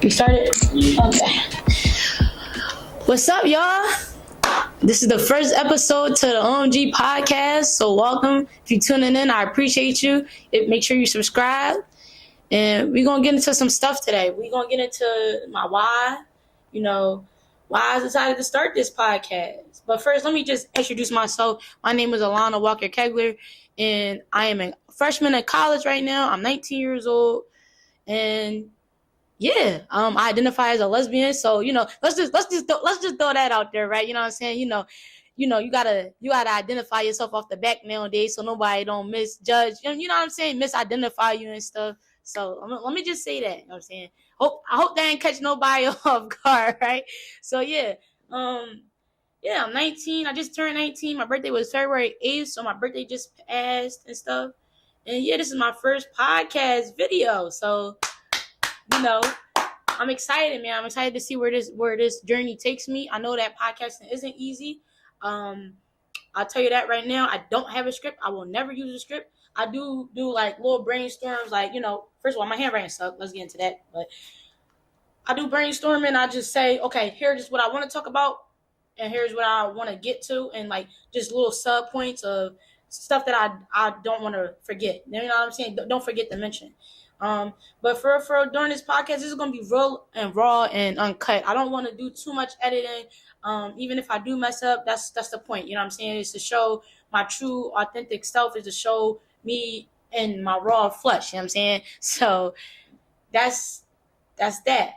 We started? Okay. What's up, y'all? This is the first episode to the Omg Podcast, so welcome. If you're tuning in, I appreciate you. Make sure you subscribe. And we're going to get into some stuff today. We're going to get into my why, why I decided to start this podcast. But first, let me just introduce myself. My name is Alana Walker-Kegler, and I am a freshman in college right now. I'm 19 years old, and yeah, I identify as a lesbian. So let's just throw that out there, right? You know what I'm saying? You gotta identify yourself off the back nowadays, so nobody don't misjudge. You know what I'm saying? Misidentify you and stuff. So let me just say that. You know what I'm saying? I hope that ain't catch nobody off guard, right? So yeah, I'm 19. I just turned 19. My birthday was February 8th, so my birthday just passed and stuff. And yeah, this is my first podcast video. So I'm excited, man. I'm excited to see where this journey takes me. I know that podcasting isn't easy. I'll tell you that right now. I don't have a script. I will never use a script. I do like little brainstorms, like, first of all, my handwriting sucks. Let's get into that. But I do brainstorming. I just say, okay, here's what I want to talk about, and here's what I want to get to, and like just little sub points of stuff that I don't want to forget. You know what I'm saying? Don't forget to mention. But for during this podcast, this is gonna be real and raw and uncut. I don't want to do too much editing. Even if I do mess up, that's the point. You know what I'm saying? It's to show my true, authentic self. It's to show me in my raw flesh. You know what I'm saying? So that's that.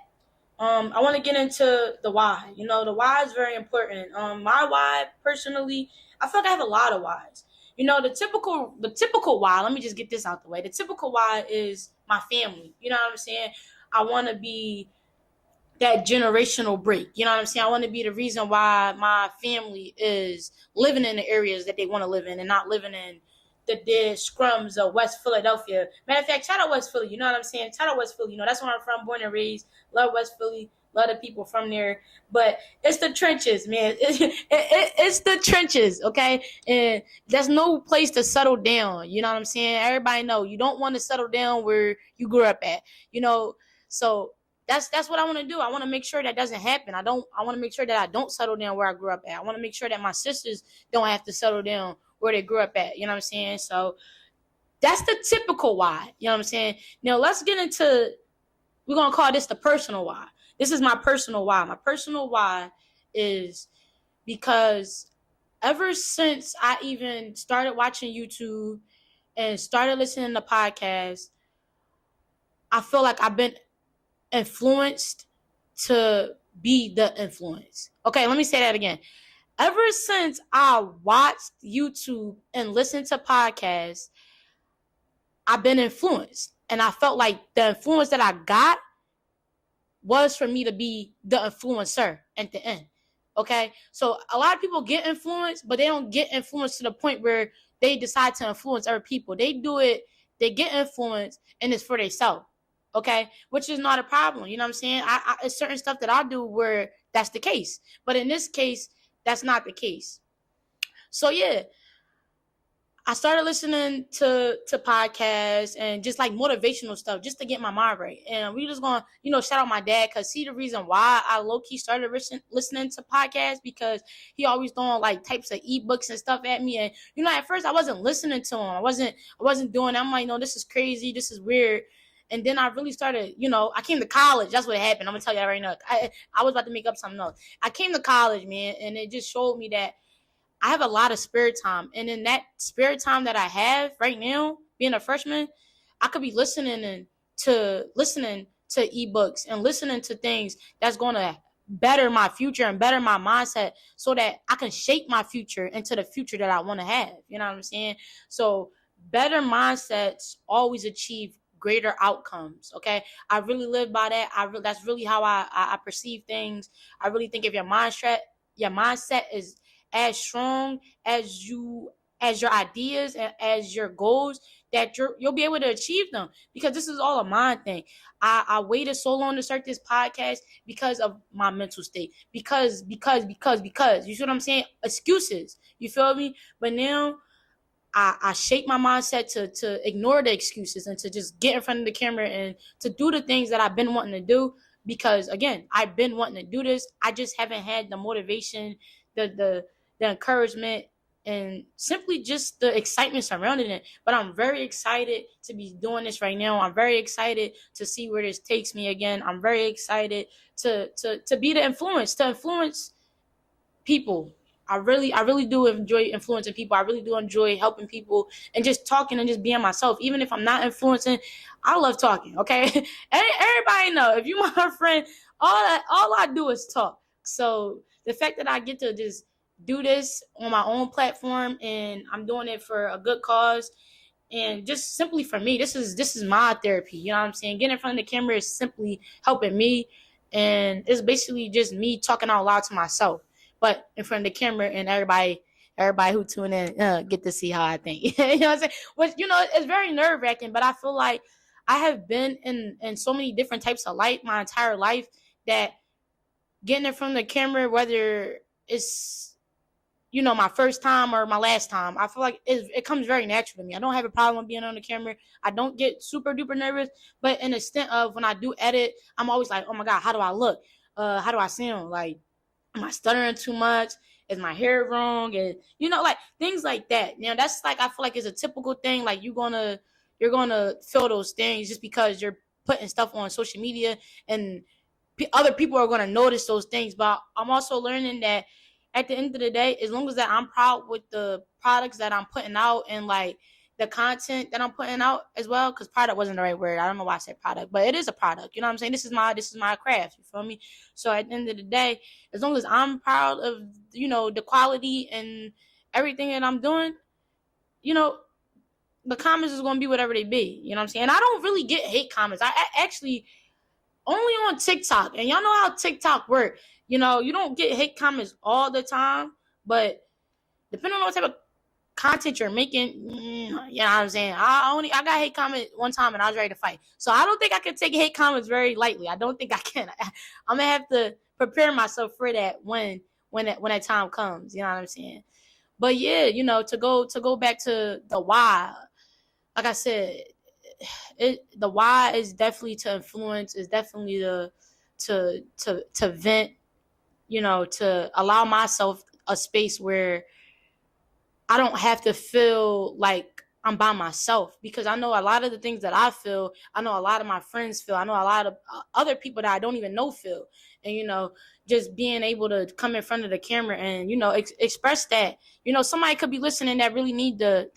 I want to get into the why. The why is very important. My why, personally, I feel like I have a lot of whys. The typical why, let me just get this out the way. The typical why is my family. You know what I'm saying? I want to be that generational break. You know what I'm saying? I want to be the reason why my family is living in the areas that they want to live in and not living in the dead scrums of West Philadelphia. Matter of fact, shout out West Philly. You know what I'm saying? Shout out West Philly. That's where I'm from, born and raised. Love West Philly. Love the people from there. But it's the trenches, man. It's the trenches, okay? And there's no place to settle down. You know what I'm saying? Everybody know you don't want to settle down where you grew up at. So that's what I want to do. I want to make sure that doesn't happen. I want to make sure that I don't settle down where I grew up at. I want to make sure that my sisters don't have to settle down where they grew up at. You know what I'm saying? So that's the typical why. You know what I'm saying? Now let's get into, we're going to call this the personal why. This is my personal why. My personal why is because ever since I even started watching YouTube and started listening to podcasts, I feel like I've been influenced to be the influence. Okay, let me say that again. Ever since I watched YouTube and listened to podcasts, I've been influenced. And I felt like the influence that I got was for me to be the influencer at the end. Okay? So a lot of people get influenced, but they don't get influenced to the point where they decide to influence other people. They do it, they get influenced, and it's for themselves. Okay? Which is not a problem. You know what I'm saying? It's certain stuff that I do where that's the case. But in this case, that's not the case. So yeah, I started listening to podcasts and just like motivational stuff just to get my mind right. And we just going to, shout out my dad, because he the reason why I low-key started listening to podcasts, because he always throwing like types of ebooks and stuff at me. And, at first I wasn't listening to him. I wasn't doing it. I'm like, no, this is crazy. This is weird. And then I really started, I came to college. That's what happened. I'm going to tell you that right now. I was about to make up something else. I came to college, man, and it just showed me that I have a lot of spare time. And in that spare time that I have right now, being a freshman, I could be listening to ebooks and listening to things that's going to better my future and better my mindset so that I can shape my future into the future that I want to have. You know what I'm saying? So better mindsets always achieve greater outcomes. Okay, I really live by that. That's really how I perceive things. I really think if your mindset is as strong as your ideas and as your goals, that you'll be able to achieve them, because this is all a mind thing. I waited so long to start this podcast because of my mental state. Because. You see what I'm saying? Excuses. You feel me? But now I shape my mindset to ignore the excuses and to just get in front of the camera and to do the things that I've been wanting to do. Because again, I've been wanting to do this. I just haven't had the motivation, the encouragement, and simply just the excitement surrounding it. But I'm very excited to be doing this right now. I'm very excited to see where this takes me again. I'm very excited to be the influence, to influence people. I really do enjoy influencing people. I really do enjoy helping people and just talking and just being myself. Even if I'm not influencing, I love talking. Okay, everybody know if you my friend, all I do is talk. So the fact that I get to just do this on my own platform and I'm doing it for a good cause and just simply for me, this is my therapy. You know what I'm saying? Getting in front of the camera is simply helping me, and it's basically just me talking out loud to myself, but in front of the camera, and everybody who tune in get to see how I think. You know what I'm saying? Which, it's very nerve wracking, but I feel like I have been in so many different types of light my entire life that getting in front of the camera, whether it's my first time or my last time, I feel like it comes very natural to me. I don't have a problem being on the camera. I don't get super duper nervous, but in the extent of when I do edit, I'm always like, oh my God, how do I look? How do I sound? Like, am I stuttering too much? Is my hair wrong? And like things like that. Now that's like, I feel like it's a typical thing. Like you're gonna feel those things just because you're putting stuff on social media, and other people are gonna notice those things. But I'm also learning that at the end of the day, as long as that I'm proud with the products that I'm putting out and like the content that I'm putting out as well, because product wasn't the right word. I don't know why I said product, but it is a product. You know what I'm saying? This is my craft. You feel me? So at the end of the day, as long as I'm proud of the quality and everything that I'm doing, the comments is gonna be whatever they be. You know what I'm saying? And I don't really get hate comments. I actually only on TikTok, and y'all know how TikTok work. You don't get hate comments all the time, but depending on what type of content you're making, you know what I'm saying? I got hate comment one time and I was ready to fight. So I don't think I can take hate comments very lightly. I don't think I can. I'm gonna have to prepare myself for that when that time comes. You know what I'm saying? But yeah, to go back to the why, like I said, the why is definitely to influence, is definitely to vent, to allow myself a space where I don't have to feel like I'm by myself, because I know a lot of the things that I feel, I know a lot of my friends feel, I know a lot of other people that I don't even know feel. And, just being able to come in front of the camera and, express that, somebody could be listening that really need to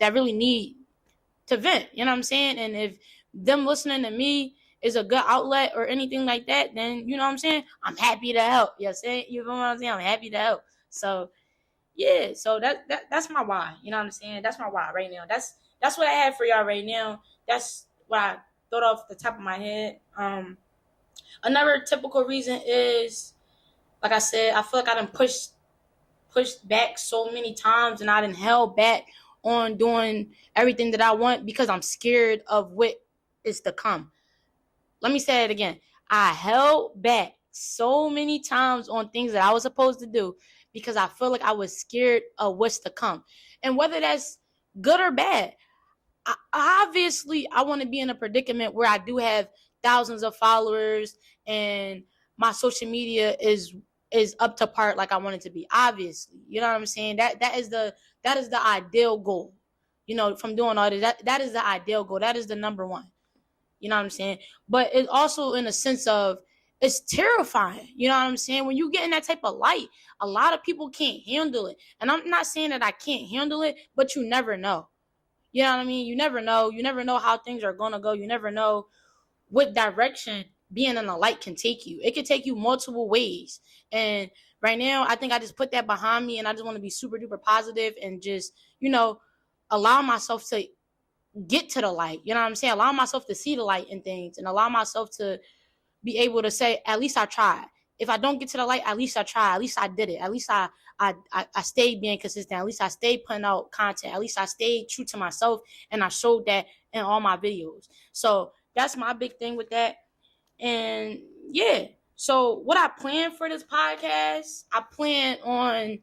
vent, you know what I'm saying? And if them listening to me is a good outlet or anything like that, then, you know what I'm saying? I'm happy to help. You know what I'm saying? You know what I'm saying? I'm happy to help. So, yeah, so that's my why. You know what I'm saying? That's my why right now. That's what I have for y'all right now. That's what I thought off the top of my head. Another typical reason is, like I said, I feel like I done pushed back so many times, and I done held back on doing everything that I want because I'm scared of what is to come. Let me say it again. I held back so many times on things that I was supposed to do because I feel like I was scared of what's to come. And whether that's good or bad, obviously I want to be in a predicament where I do have thousands of followers and my social media is up to par like I want it to be. Obviously, you know what I'm saying? That is the ideal goal. From doing all this, that is the ideal goal. That is the number one. You know what I'm saying? But it's also in a sense of, it's terrifying. You know what I'm saying? When you get in that type of light, a lot of people can't handle it. And I'm not saying that I can't handle it, but you never know. You know what I mean? You never know. You never know how things are going to go. You never know what direction being in the light can take you. It can take you multiple ways. And right now, I think I just put that behind me, and I just want to be super duper positive and just, allow myself to get to the light. You know what I'm saying? Allow myself to see the light in things, and allow myself to be able to say, at least I tried. If I don't get to the light, at least I tried. At least I did it. At least I stayed being consistent. At least I stayed putting out content. At least I stayed true to myself, and I showed that in all my videos. So that's my big thing with that. And yeah, so what I plan for this podcast, I plan on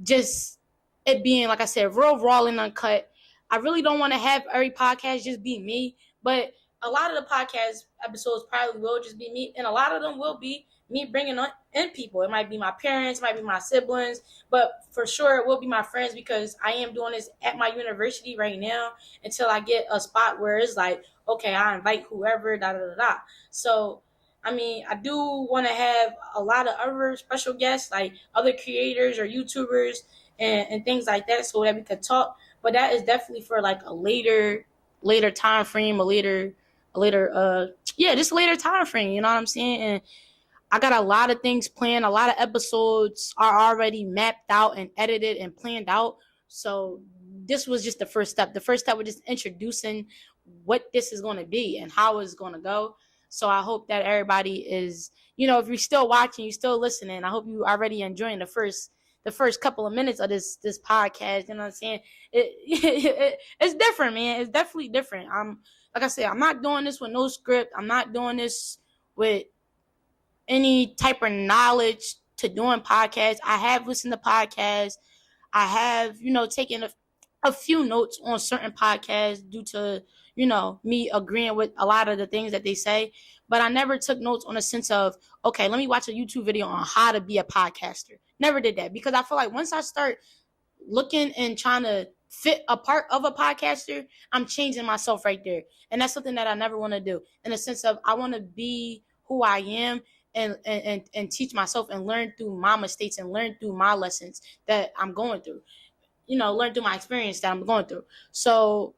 just it being, like I said, real raw and uncut. I really don't want to have every podcast just be me, but a lot of the podcast episodes probably will just be me, and a lot of them will be me bringing in people. It might be my parents, it might be my siblings, but for sure it will be my friends, because I am doing this at my university right now until I get a spot where it's like, okay, I invite whoever, da da da da. So, I mean, I do want to have a lot of other special guests, like other creators or YouTubers and things like that, so that we could talk. But that is definitely for like a later time frame, just a later time frame. You know what I'm saying? And I got a lot of things planned. A lot of episodes are already mapped out and edited and planned out. So this was just the first step. The first step was just introducing what this is going to be and how it's going to go. So I hope that everybody is, if you're still watching, you're still listening, I hope you already enjoying the first couple of minutes of this podcast. You know what I'm saying? It's different, man. It's definitely different. Like I said, I'm not doing this with no script. I'm not doing this with any type of knowledge to doing podcasts. I have listened to podcasts. I have, taken a few notes on certain podcasts due to, me agreeing with a lot of the things that they say. But I never took notes on a sense of, okay, let me watch a YouTube video on how to be a podcaster. Never did that, because I feel like once I start looking and trying to fit a part of a podcaster, I'm changing myself right there. And that's something that I never want to do, in the sense of I want to be who I am and teach myself and learn through my mistakes and learn through my lessons that I'm going through, learn through my experience that I'm going through. So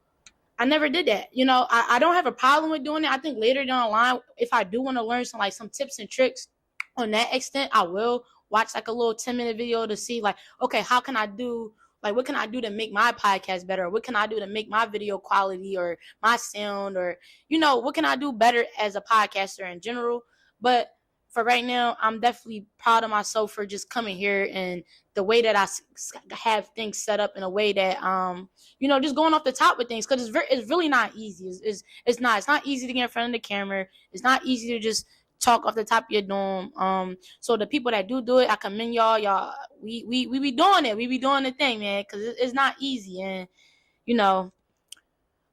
I never did that. I don't have a problem with doing it. I think later down the line, if I do want to learn some tips and tricks on that extent, I will watch like a little 10-minute video to see like, okay, how can I do, like, what can I do to make my podcast better? What can I do to make my video quality or my sound, or, what can I do better as a podcaster in general? But for right now, I'm definitely proud of myself for just coming here and the way that I have things set up in a way that, just going off the top with things, because it's really not easy. It's not easy to get in front of the camera. It's not easy to just talk off the top of your dome. So the people that do it, I commend y'all. Y'all, we be doing it. We be doing the thing, man, because it's not easy. And,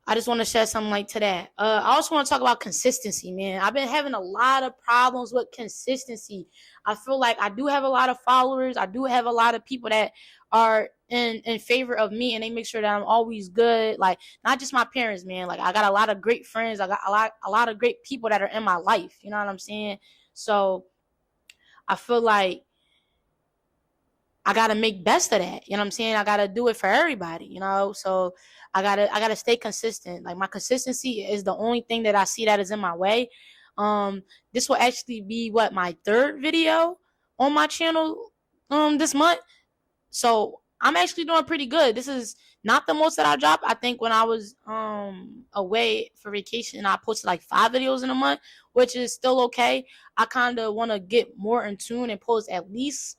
I just want to share something like to that. I also want to talk about consistency, man. I've been having a lot of problems with consistency. I feel like I do have a lot of followers. I do have a lot of people that are in favor of me, and they make sure that I'm always good. Like, not just my parents, man. Like, I got a lot of great friends. I got a lot of great people that are in my life. You know what I'm saying? So I feel like I gotta make best of that. You know what I'm saying? I gotta do it for everybody, So I gotta stay consistent. Like, my consistency is the only thing that I see that is in my way. This will actually be my third video on my channel this month. So I'm actually doing pretty good. This is not the most that I dropped. I think when I was away for vacation, I posted like 5 videos in a month, which is still okay. I kind of want to get more in tune and post at least,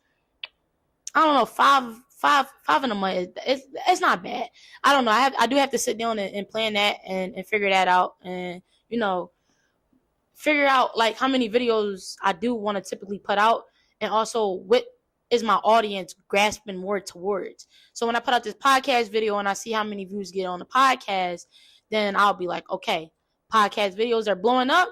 I don't know, five in a month. It's not bad. I don't know. I do have to sit down and plan that and figure that out, and figure out like how many videos I do want to typically put out, and also what is my audience grasping more towards. So when I put out this podcast video and I see how many views get on the podcast, then I'll be like, okay, podcast videos are blowing up.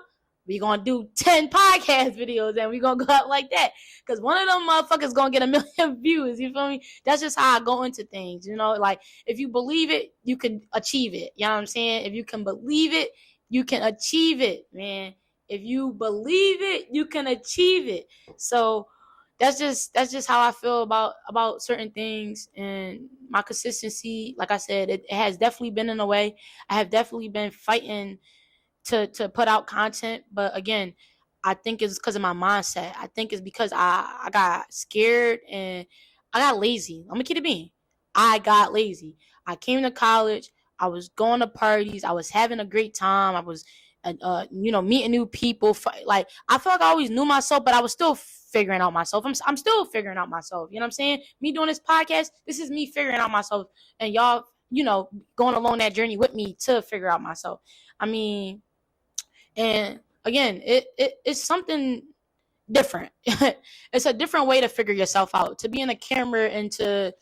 We're going to do 10 podcast videos, and we're going to go out like that. Because one of them motherfuckers going to get 1 million views. You feel me? That's just how I go into things. Like, if you believe it, you can achieve it. You know what I'm saying? If you can believe it, you can achieve it, man. If you believe it, you can achieve it. So that's just how I feel about certain things. And my consistency, like I said, it has definitely been in the way. I have definitely been fighting to put out content, but again, I think it's because of my mindset. I think it's because I got scared and I got lazy. I'm gonna keep it being. I got lazy. I came to college. I was going to parties. I was having a great time. I was, meeting new people. Like, I feel like I always knew myself, but I was still figuring out myself. I'm still figuring out myself. You know what I'm saying? Me doing this podcast, this is me figuring out myself, and y'all, going along that journey with me to figure out myself. I mean, and again, it's something different. It's a different way to figure yourself out, to be in a camera and to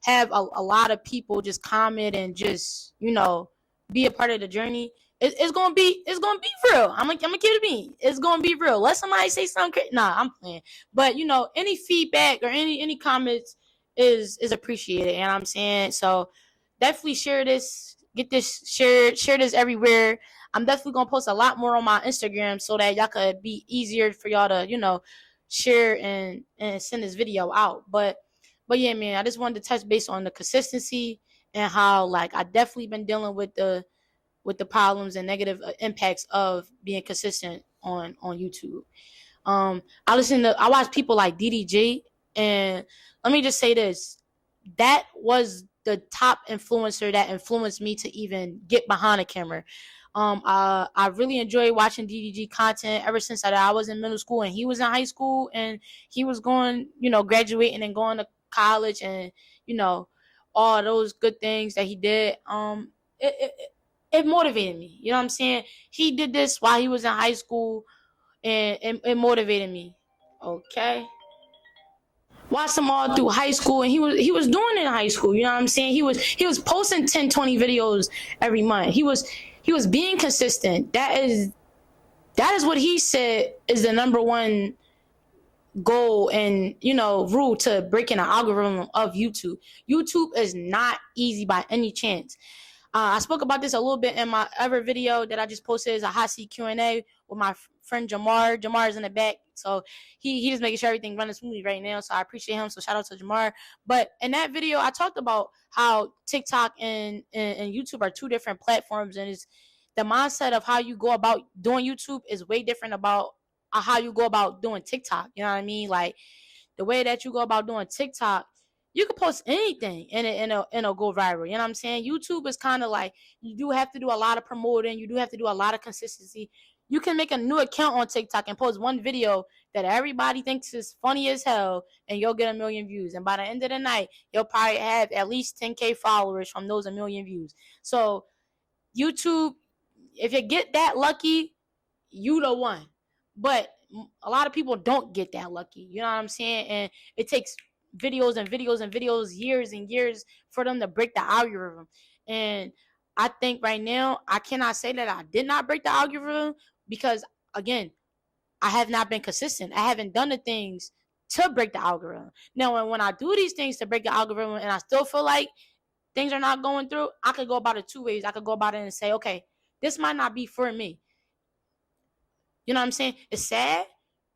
have a lot of people just comment and just, be a part of the journey, it's gonna be real. I'm gonna keep it being. It's gonna be real. Let somebody say something crazy. Nah, I'm playing. But any feedback or any comments is appreciated. And I'm saying, so definitely share this. Get this shared. Share this everywhere. I'm definitely gonna post a lot more on my Instagram so that y'all could be easier for y'all to share and send this video out. But yeah, man, I just wanted to touch base on the consistency and how, like, I definitely been dealing with the problems and negative impacts of being consistent on YouTube. I watch people like DDG, and let me just say this: that was the top influencer that influenced me to even get behind a camera. I really enjoyed watching DDG content ever since I was in middle school and he was in high school, and he was going, graduating and going to college, and all those good things that he did. It motivated me. You know what I'm saying? He did this while he was in high school, and it motivated me. Okay. Watched him all through high school, and he was doing it in high school. You know what I'm saying? He was posting 10, 20 videos every month. He was being consistent. That is what he said is the number one goal and rule to breaking the algorithm of YouTube. YouTube is not easy by any chance. I spoke about this a little bit in my other video that I just posted. Is a hot seat Q&A with my friend Jamar. Jamar is in the back, so he just making sure everything running smoothly right now. So I appreciate him. So shout out to Jamar. But in that video, I talked about how TikTok and YouTube are two different platforms, and it's the mindset of how you go about doing YouTube is way different about how you go about doing TikTok. You know what I mean? Like, the way that you go about doing TikTok, you can post anything and it'll go viral. You know what I'm saying? YouTube is kind of like, you do have to do a lot of promoting. You do have to do a lot of consistency. You can make a new account on TikTok and post one video that everybody thinks is funny as hell, and you'll get 1 million views. And by the end of the night, you'll probably have at least 10K followers from those 1 million views. So YouTube, if you get that lucky, you the one. But a lot of people don't get that lucky. You know what I'm saying? And it takes videos and videos and videos, years and years for them to break the algorithm. And I think right now, I cannot say that I did not break the algorithm because, again, I have not been consistent. I haven't done the things to break the algorithm. Now, when I do these things to break the algorithm and I still feel like things are not going through, I could go about it two ways. I could go about it and say, okay, this might not be for me. You know what I'm saying? It's sad.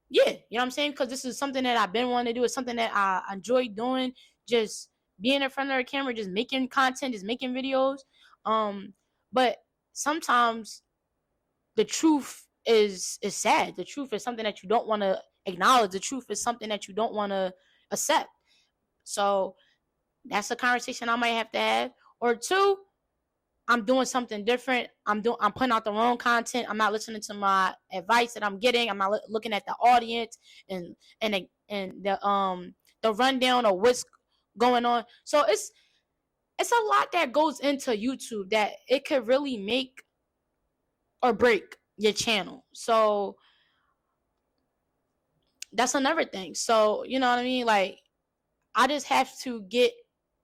Yeah, you know what I'm saying? Because this is something that I've been wanting to do. It's something that I enjoy doing. Just being in front of the camera, just making content, just making videos. But sometimes the truth is sad. The truth is something that you don't want to acknowledge. The truth is something that you don't want to accept. So that's a conversation I might have to have. Or two, I'm doing something different. I'm putting out the wrong content. I'm not listening to my advice that I'm getting. I'm not looking at the audience and the rundown of what's going on. So it's a lot that goes into YouTube that it could really make or break your channel. So that's another thing. So, you know what I mean? Like, I just have to get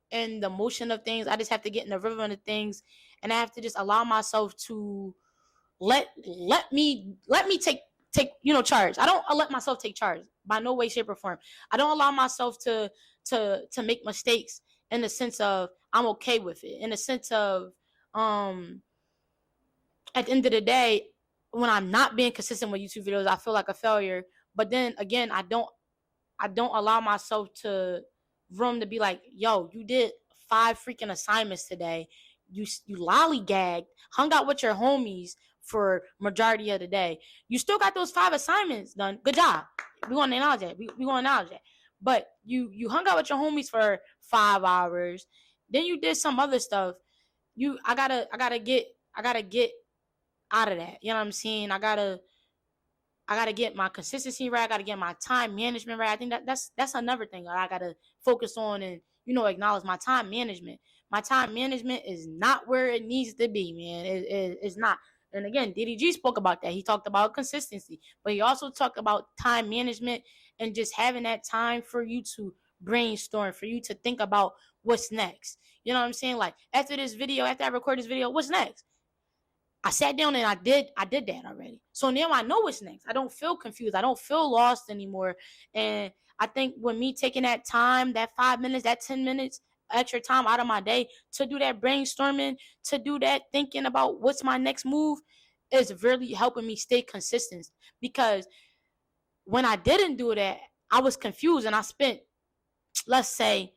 in the motion of things. I just have to get in the rhythm of things, and I have to just allow myself to let me take charge. I don't let myself take charge by no way, shape, or form. I don't allow myself to make mistakes in the sense of I'm okay with it. In the sense of at the end of the day, when I'm not being consistent with YouTube videos, I feel like a failure. But then again, I don't allow myself to room to be like, yo, you did 5 freaking assignments today. You lollygagged, hung out with your homies for majority of the day. You still got those 5 assignments done. Good job. We're gonna acknowledge that. We're gonna acknowledge that. But you hung out with your homies for 5 hours. Then you did some other stuff. I gotta get out of that. You know what I'm saying? I gotta get my consistency right. I gotta get my time management right. I think that's another thing that I gotta focus on and acknowledge my time management. My time management is not where it needs to be, man. It's not. And again, DDG spoke about that. He talked about consistency, but he also talked about time management and just having that time for you to brainstorm, for you to think about what's next? You know what I'm saying? Like, after I record this video, what's next? I sat down and I did that already. So now I know what's next. I don't feel confused. I don't feel lost anymore. And I think with me taking that time, that 5 minutes, that 10 minutes extra time out of my day to do that brainstorming, to do that thinking about what's my next move, is really helping me stay consistent. Because when I didn't do that, I was confused and I spent, let's say,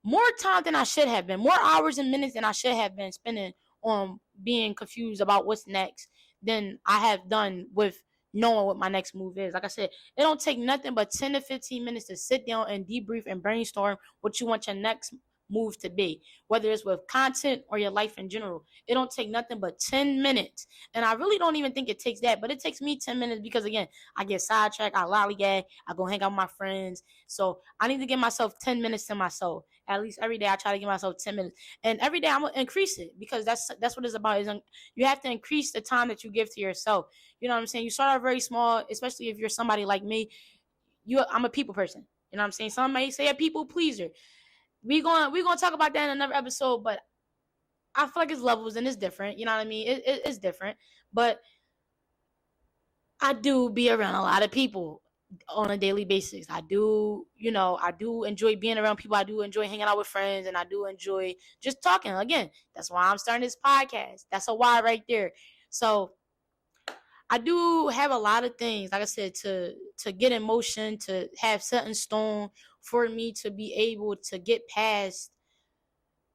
more time than I should have been, more hours and minutes than I should have been spending on being confused about what's next than I have done with knowing what my next move is. Like I said, it don't take nothing but 10 to 15 minutes to sit down and debrief and brainstorm what you want your next move to be, whether it's with content or your life in general. It don't take nothing but 10 minutes. And I really don't even think it takes that, but it takes me 10 minutes because, again, I get sidetracked, I lollygag, I go hang out with my friends. So I need to give myself 10 minutes to myself. At least every day I try to give myself 10 minutes. And every day I'm going to increase it, because that's what it's about. You have to increase the time that you give to yourself. You know what I'm saying? You start out very small, especially if you're somebody like me. I'm a people person. You know what I'm saying? Some may say a people pleaser. We're gonna talk about that in another episode, but I feel like it's levels and it's different. You know what I mean? It's different. But I do be around a lot of people on a daily basis. I do enjoy being around people. I do enjoy hanging out with friends, and I do enjoy just talking. Again, that's why I'm starting this podcast. That's a why right there. So I do have a lot of things, like I said, to get in motion, to have set in stone for me to be able to get past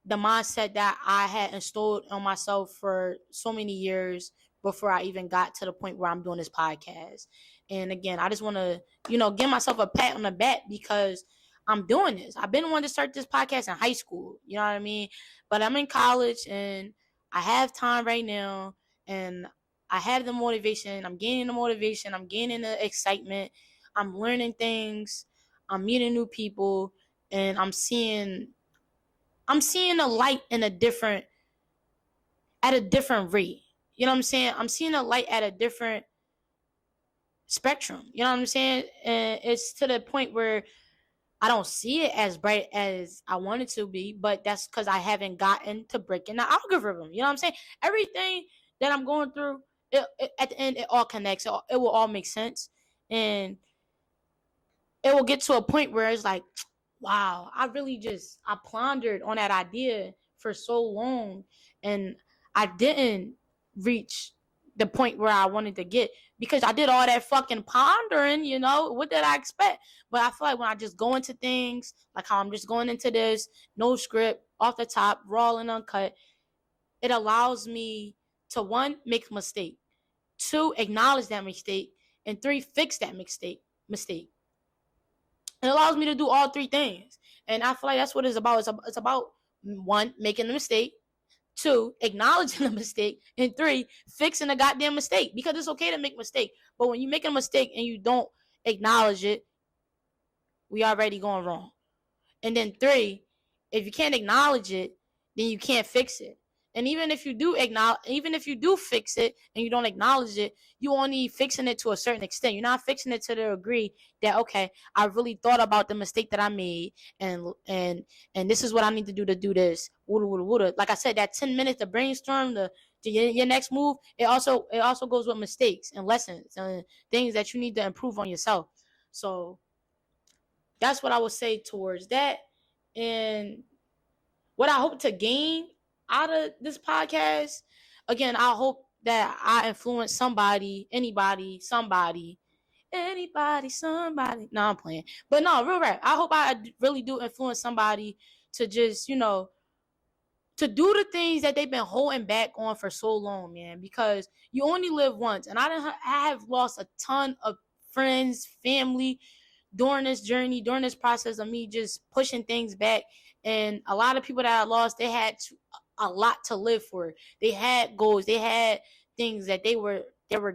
the mindset that I had installed on myself for so many years before I even got to the point where I'm doing this podcast. And again, I just want to, give myself a pat on the back because I'm doing this. I've been wanting to start this podcast in high school, you know what I mean? But I'm in college and I have time right now, and I have the motivation. I'm gaining the motivation. I'm gaining the excitement. I'm learning things. I'm meeting new people, and I'm seeing a light at a different rate. You know what I'm saying? I'm seeing a light at a different spectrum. You know what I'm saying? And it's to the point where I don't see it as bright as I want it to be, but that's because I haven't gotten to breaking the algorithm. You know what I'm saying? Everything that I'm going through, at the end, it all connects. It will all make sense. And it will get to a point where it's like, wow, I pondered on that idea for so long, and I didn't reach the point where I wanted to get because I did all that fucking pondering, what did I expect? But I feel like when I just go into things, like how I'm just going into this, no script, off the top, raw and uncut, it allows me to, one, make a mistake, two, acknowledge that mistake, and three, fix that mistake. It allows me to do all three things. And I feel like that's what it's about. It's about, one, making the mistake, two, acknowledging the mistake, and three, fixing the goddamn mistake. Because it's okay to make a mistake. But when you make a mistake and you don't acknowledge it, we already going wrong. And then three, if you can't acknowledge it, then you can't fix it. And even if you do fix it and you don't acknowledge it, you only fixing it to a certain extent. You're not fixing it to the degree that, okay, I really thought about the mistake that I made, and this is what I need to do this. Like I said, that 10 minutes to brainstorm your next move, it also goes with mistakes and lessons and things that you need to improve on yourself. So that's what I would say towards that. And what I hope to gain out of this podcast, again, I hope that I influence somebody, anybody, somebody. No, I'm playing. But no, real rap. I hope I really do influence somebody to just, to do the things that they've been holding back on for so long, man. Because you only live once. And I have lost a ton of friends, family, during this journey, during this process of me just pushing things back. And a lot of people that I lost, they had a lot to live for. They had goals. They had things that they were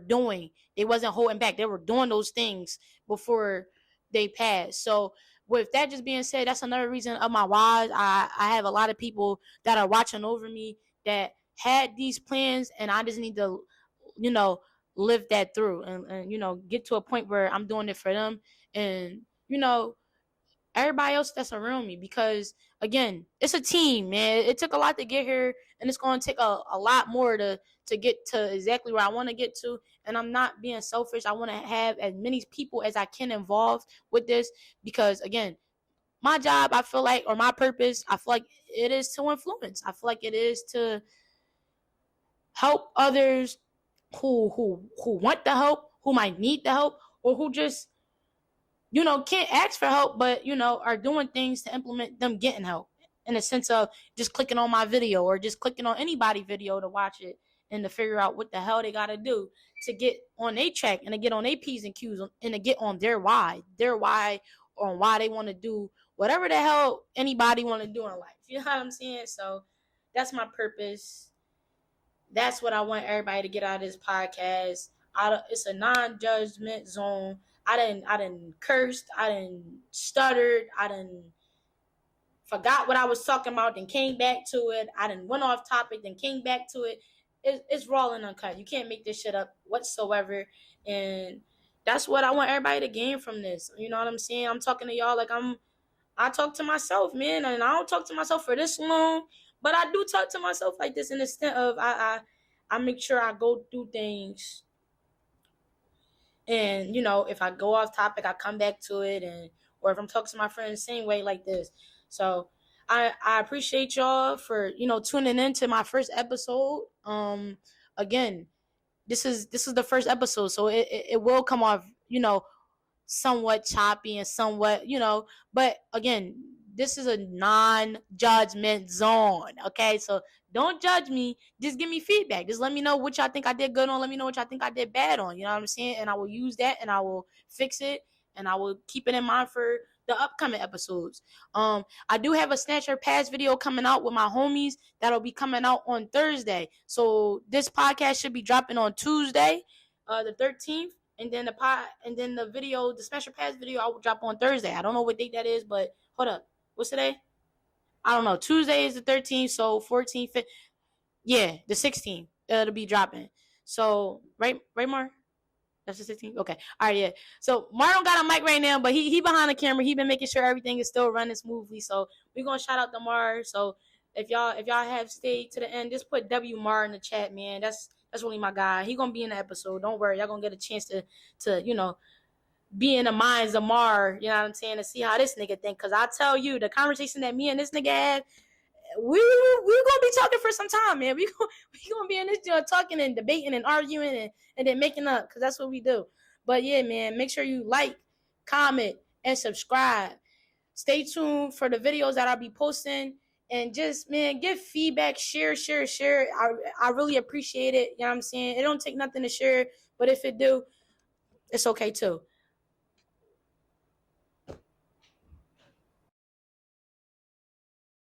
doing. They wasn't holding back. They were doing those things before they passed. So with that just being said, that's another reason of my whys. I have a lot of people that are watching over me that had these plans, and I just need to, live that through and get to a point where I'm doing it for them. And, everybody else that's around me, because again, it's a team, man. It took a lot to get here, and it's going to take a lot more to get to exactly where I want to get to. And I'm not being selfish. I want to have as many people as I can involved with this, because again, my job, I feel like, or my purpose, I feel like it is to influence. I feel like it is to help others who want the help, who might need the help, or who just, can't ask for help, but, are doing things to implement them getting help, in the sense of just clicking on my video or just clicking on anybody's video to watch it and to figure out what the hell they got to do to get on their track and to get on their P's and Q's and to get on their why on why they want to do whatever the hell anybody want to do in life. You know what I'm saying? So that's my purpose. That's what I want everybody to get out of this podcast. It's a non-judgment zone. I didn't cursed. I didn't stuttered. I didn't forgot what I was talking about, then came back to it. I didn't went off topic, then came back to it. It's raw and uncut. You can't make this shit up whatsoever. And that's what I want everybody to gain from this. You know what I'm saying? I'm talking to y'all like I talk to myself, man. And I don't talk to myself for this long, but I do talk to myself like this, in the extent of I make sure I go through things. And, if I go off topic, I come back to it. Or if I'm talking to my friends, same way like this. So I appreciate y'all for, tuning in to my first episode. Again, this is the first episode, so it will come off, somewhat choppy and somewhat, but again, this is a non-judgment zone, okay? So don't judge me. Just give me feedback. Just let me know what y'all think I did good on. Let me know what y'all think I did bad on. You know what I'm saying? And I will use that, and I will fix it, and I will keep it in mind for the upcoming episodes. I do have a Snatcher Pass video coming out with my homies that'll be coming out on Thursday. So this podcast should be dropping on Tuesday, the 13th. And then the video, the Special Pass video, I will drop on Thursday. I don't know what date that is, but hold up. What's today? I don't know. Tuesday is the 13th, so 14th, 15th. Yeah, the 16th. It'll be dropping. So, right, Mar? That's the 16th? Okay. All right, yeah. So, Mar don't got a mic right now, but he behind the camera. He been making sure everything is still running smoothly. So, we're going to shout out to Mar. So, if y'all have stayed to the end, just put W Mar in the chat, man. That's really my guy. He gonna be in the episode. Don't worry. Y'all gonna get a chance to be in the minds of Mar, you know what I'm saying, to see how this nigga think. Cause I tell you, the conversation that me and this nigga had, we gonna be talking for some time, man. We gonna be in this joint talking and debating and arguing and then making up, cause that's what we do. But yeah, man, make sure you like, comment, and subscribe. Stay tuned for the videos that I'll be posting. And just, man, give feedback, share. I really appreciate it. You know what I'm saying? It don't take nothing to share, but if it do, it's okay too.